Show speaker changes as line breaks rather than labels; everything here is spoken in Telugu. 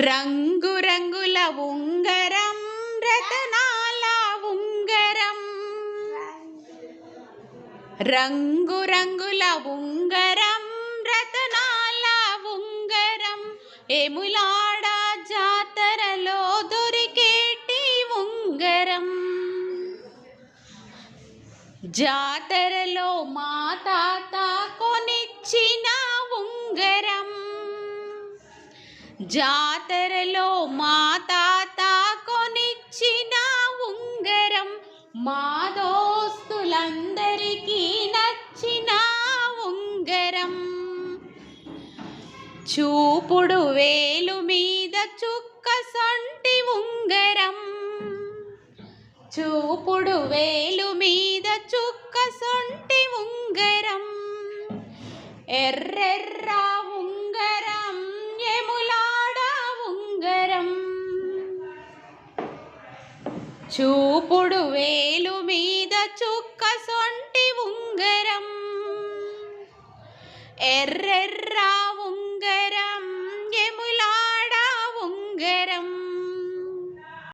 రంగు రంగుల ఉంగరం రతనాల ఉంగరం, రంగు రంగుల ఉంగరం రతనాల ఉంగరం, ఎములాడ జాతరలో దొరికేటి ఉంగరం, జాతరలో మా తాత కొనిచ్చిన ఉంగరం, జాతరలో మా తాత కొనిచ్చిన ఉంగరం, మా దోస్తులందరికీ నచ్చిన ఉంగరం, చూపుడు వేలు మీద చుక్క సొంటి ఉంగరం, చూపుడు వేలు మీద చుక్క సొంటి ఉంగరం, ఎర్రెర్ర ఉంగరం ఎములాడ ఉంగరం, చూపుడు వేలు మీద చుక్క సొంటి ఉంగరం, ఎర్రెర్ర